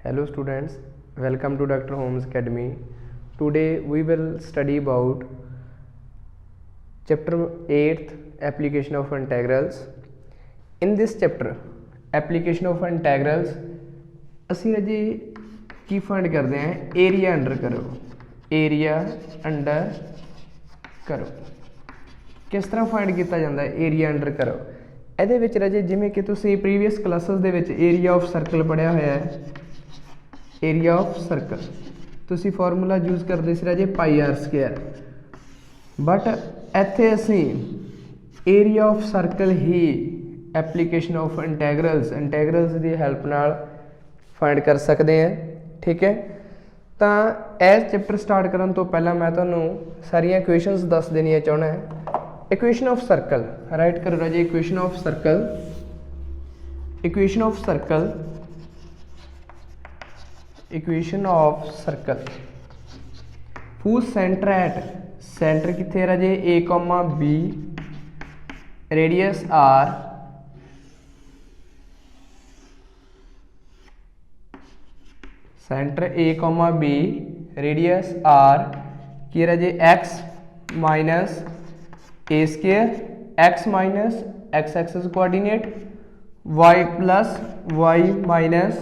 Hello students, welcome to Dr. Holmes Academy. Today we will study about chapter 8th application of integrals. In this chapter application of integrals ਅਸੀਂ ਅਜੇ ਕੀ find ਕਰਦੇ ਹਾਂ area under ਕਰੋ ਕਿਸ ਤਰ੍ਹਾਂ find ਕੀਤਾ ਜਾਂਦਾ area under ਕਰੋ ਇਹਦੇ ਵਿੱਚ ਰਾਜੇ ਜਿਵੇਂ ਕਿ ਤੁਸੀਂ ਪ੍ਰੀਵੀਅਸ ਕਲਾਸਿਸ ਦੇ ਵਿੱਚ ਏਰੀਆ ਆਫ ਸਰਕਲ ਪੜ੍ਹਿਆ ਹੋਇਆ ਹੈ ਏਰੀਆ ਆਫ ਸਰਕਲ ਤੁਸੀਂ ਫਾਰਮੂਲਾ ਯੂਜ਼ ਕਰਦੇ ਸੀ ਰਾਜੇ ਪਾਈ ਆਰ ਸਕੁਅਰ ਬਟ ਇੱਥੇ ਅਸੀਂ ਏਰੀਆ ਆਫ ਸਰਕਲ ਹੀ ਐਪਲੀਕੇਸ਼ਨ ਆਫ ਇੰਟੈਗਰਲਸ ਦੀ ਹੈਲਪ ਨਾਲ फाइंड कर सकते हैं। ठीक है, तो इस चैप्टर स्टार्ट करने तो पहला मैं तुहानू सारिया इक्वेशनस दस देनिया चाहना है। इक्वेशन ऑफ सर्कल राइट करो राजे equation of circle whose centre कित्थे राजे A, B radius R centre A, B radius R की राजे x minus a square x minus x axis coordinate y plus y minus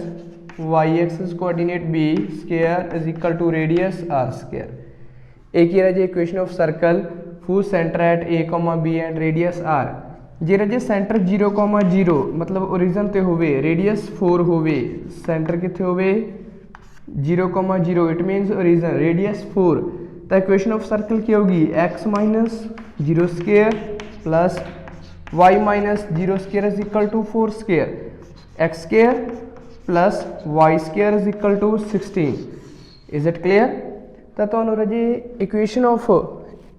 y axis coordinate b square is equal to radius r square. एक ही राजे equation of circle whose centre at A, B and radius r जे राजे centre 0,0 मतलब origin ते होवे radius 4 होवे centre कित्थे होवे 0,0 इट मीनस ओरिजिन रेडियस 4 तो इक्वेशन ऑफ सर्कल की होगी x minus 0 square plus y minus 0 square is equal to 4 square x square plus y square is equal to 16। Is it clear? तो तुहानू राजे इक्वेशन ऑफ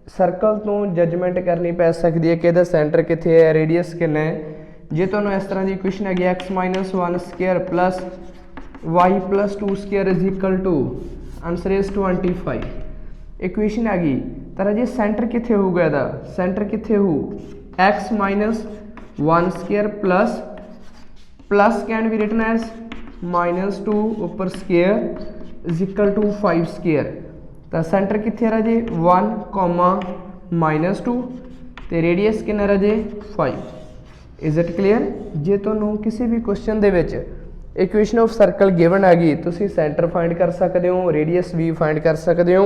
सर्कल तो judgement करनी पै सकती है कि इहदा सेंटर कित्थे है रेडियस कितना है। जे तुहानू इस तरह की इक्वेशन है x minus 1 square plus y plus 2 square is equal to answer is 25 equation आ गई। तो राजे सेंटर कित्थे होगा इहदा सेंटर कित्थे हो x minus 1 square plus can be written as minus 2 ऊपर square is equal to 5 square. तो सेंटर कित्थे राजे 1 माइनस 2 तो रेडियस कितना राजे 5। Is it clear? जे तुहानू किसी भी क्वेश्चन दे which equation of circle given आ गई तुसी सेंटर फाइंड कर सकते हो रेडियस भी फाइंड कर सकते हो।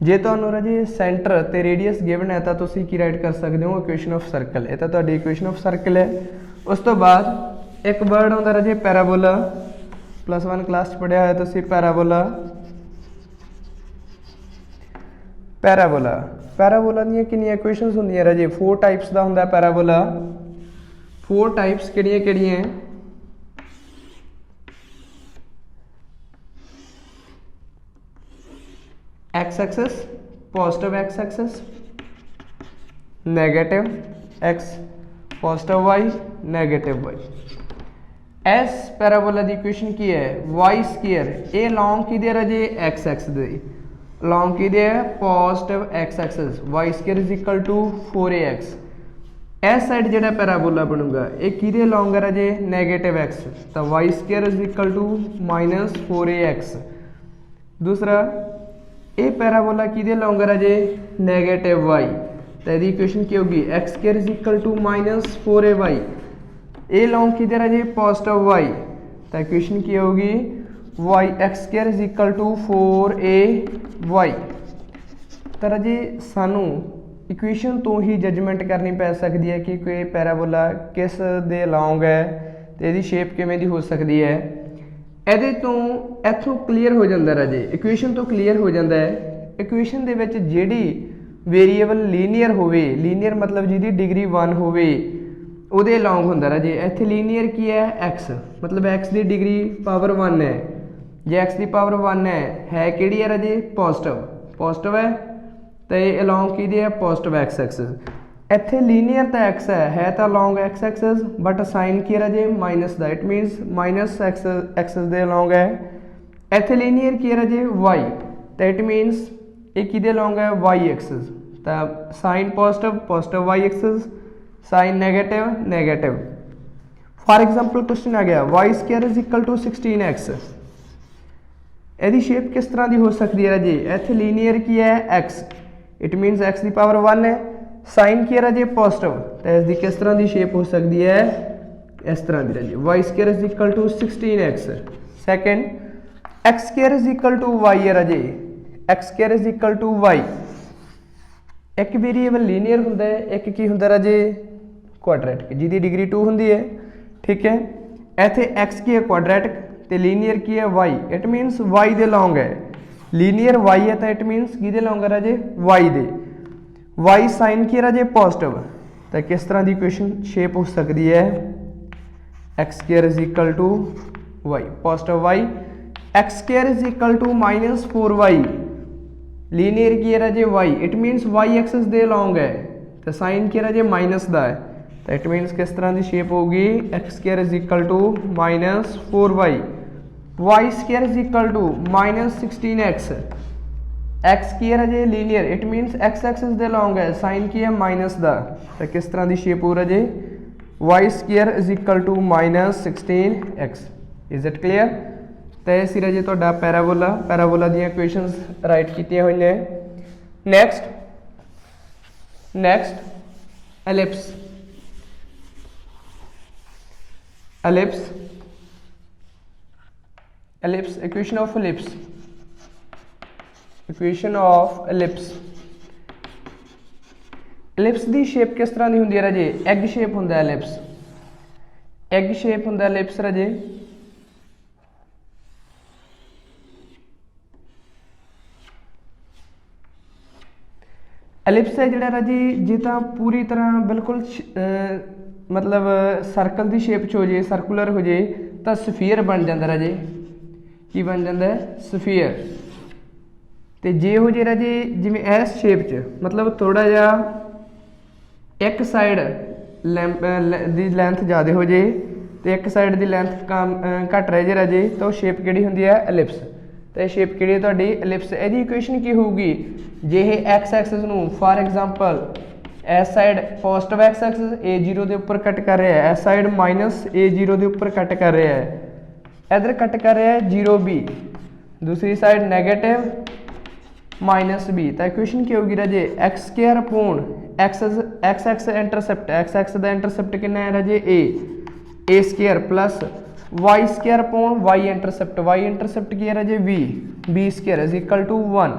जे तुहानू राजे सेंटर ते रेडियस गिवन है तो तुसी की राइट कर सकते हो इक्वेशन ऑफ सर्कल। ये तो तुहाडी इक्वेशन ऑफ सर्कल है। उस तो बाद एक वर्ड आउंदा राजे पैराबोला +1 क्लास पढ़िया है तुसी पैराबोला दी कितनी इक्वेशनस होंदियां राजे 4 टाइप्स का होंदा पैराबोला। 4 टाइप्स किहड़ियां हैं x axis positive x axis negative x positive y negative y. एस पैराबोला की इक्वेशन की है वाई स्केयर ए लॉन्ग की दे राजे एक्स एक्स दे लॉन्ग की दे positive x axis y square is equal to 4ax। इस साइड जो पैराबोला बनूगा ये किदे लॉन्ग है राजे नेगेटिव एक्स तो y square is equal to minus 4ax। दूसरा ये पैराबोला किदे लॉन्ग है राजे नेगेटिव वाई तो यदि इक्वेशन की होगी x square is equal to minus 4ay। Along किदे राजे पॉजिटिव वाई तो इक्वेशन की होगी y x square is equal to 4ay। तो राजे सानू इक्वेशन तो ही जजमेंट करनी पै सकती है कि कोई पैराबोला किस दे लॉन्ग है तो यदि शेप किवें दी हो सकती है। ਇਹਦੇ ਤੋਂ ਇੱਥੋਂ क्लीयर हो जाता राजे इक्वेशन तो क्लीयर हो जाता है इक्वेशन ਦੇ ਵਿੱਚ ਜਿਹੜੀ वेरीएबल लीनियर होवे लीनियर मतलब जिहदी डिग्री 1 होवे ਉਹਦੇ लॉन्ग ਹੁੰਦਾ राजे। ਇੱਥੇ लीनियर की है x मतलब x ਦੀ डिग्री पावर 1 है जे x ਦੀ पावर 1 है ਕਿਹੜੀ ਹੈ राजे पॉजिटिव है तो ये लॉन्ग की है पॉजिटिव x एक्सिस। ਇੱਥੇ ਲੀਨੀਅਰ ਤਾਂ x ਹੈ ਤਾਂ ਲੌਂਗ x ਐਕਸਿਸ ਬਟ ਸਾਈਨ ਕੀ ਹੈ ਜੇ minus the it means minus x Axis ਦੇ ਲੌਂਗ ਹੈ। ਇੱਥੇ ਲੀਨੀਅਰ ਕੀ ਹੈ ਜੇ y ਤਾਂ ਇਟ ਮੀਨਸ ਇਹ ਕਿਹਦੇ ਲੌਂਗ ਹੈ y ਐਕਸਿਸ ਤਾਂ sign positive y axis sign negative for example question आ गया y square is equal to 16x, यदि शेप किस तरह की हो सकती है राजे, इत्थे लीनियर की है x, इट मीनस x की पावर 1 है, साइन की है राजे पॉजिटिव, तो इसकी किस तरह की शेप हो सकती है, इस तरह की राजे y square is equal to 16x। Second x square is equal to y है राजे, x square is equal to y, एक वेरीएबल लीनियर होंदा है, एक की होंदा राजे क्वाड्रेटिक, जिहदी डिग्री 2 होंदी है, ठीक है। इत्थे एक्स की है क्वाड्रेटिक तो लीनियर की है वाई, इट मीनस वाई दे लॉन्ग है, लीनियर वाई है तो इट मीनस किहदे लॉन्ग है राजे वाई दे, वाई साइन की है राजे पॉजिटिव, तो किस तरह की इक्वेशन शेप हो सकती है, x square is equal to y positive y, x square is equal to minus 4y, linear की है राजे y, it means y axis दे लॉन्ग है तो साइन की है राजे माइनस दा है, तो इट मीनस किस तरह की शेप होगी, x square is equal to minus 4y, y square is equal to minus 16x, x की है राजे linear, it means x axis दे लॉन्ग है, साइन की है माइनस दा, तो किस तरह की शेप हो राजे y square is equal to minus 16x। Is it clear. तो यह सी राजे तुहाडा पैराबोला, पैराबोला दी इक्वेशनस राइट कीतियां हुई ने। Next ellipse, ellipse ellipse equation of ellipse, equation of ellipse, ellipse की शेप किस तरह की होंदी है राजे, एग शेप होंदा है एलिप्स, एग शेप होंदा है एलिप्स राजे, एलिप्स है जिहड़ा राजी जे तां पूरी तरह बिल्कुल मतलब सर्कल की शेप च हो जाए, सर्कुलर हो जाए तो सफीयर बन जाता राजे, की बन जाता है सफीयर, तो जे हो जाए राजे जिवें इस शेप च मतलब थोड़ा जिहा एक साइड दी लेंथ ज़्यादा हो जाए तो एक साइड की लेंथ घट रह जाए राजे, तो वो शेप किहड़ी हुंदी है एलिप्स, तो यह शेप किहड़ी है तुहाडी एलिप्स। इहदी इक्वेशन की होगी जे एक्स एक्सिस नूं फॉर एग्जाम्पल इस side positive x axis A0 के उपर कट कर रहा है, इस साइड माइनस A0 के उपर कट कर रहा है, इधर कट कर रहा है 0B, दूसरी साइड नैगेटिव माइनस B, तो इक्वेशन की होगी राजे x square upon x x intercept, x x का इंटरसेप्ट कितना है राजे a square plus y square upon y intercept की है राजे b square is equal to 1।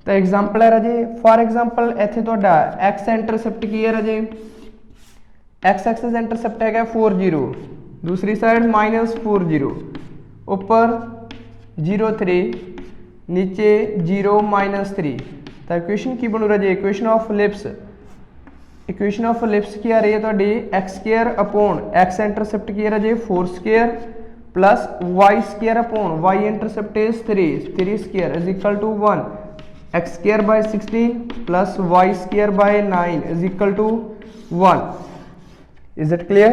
तो एग्जाम्पल है राजे फॉर एग्जाम्पल इत्थे तुहाडा एक्स इंटरसेप्ट की है राजे, एक्स एक्सिस इंटरसेप्ट है 40, दूसरी साइड माइनस 40, ऊपर 0 3, नीचे 0 -3, तो इक्वेशन की बनू राजे equation of ellipse, equation of ellipse की आ रही है तुहाडी x square upon x intercept की है राजे 4 square plus y square upon y intercept is 3 square is equal to 1, x square by 16 plus y square by 9 is equal to 1। Is it clear.